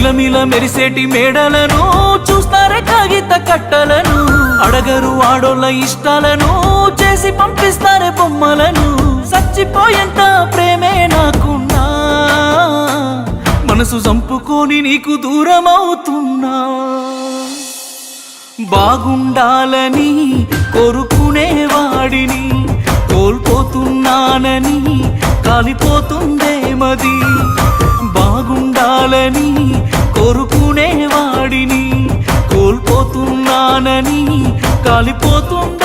మిలమిల మెరిసేటి మేడలను చూస్తారే కాగిత కట్టలను అడగరు ఆడోళ్ళ ఇష్టాలను చేసి పంపిస్తారే బొమ్మలను చచ్చిపోయేంత ప్రేమే నాకున్నా మనసు చంపుకొని నీకు దూరమవుతున్నా బాగుండాలని కోరుకునేవాడిని కోల్పోతున్నానని కాలిపోతుందే మది బాగుండాలని కోరుకునేవాడిని కోల్పోతున్నానని కాలిపోతుంది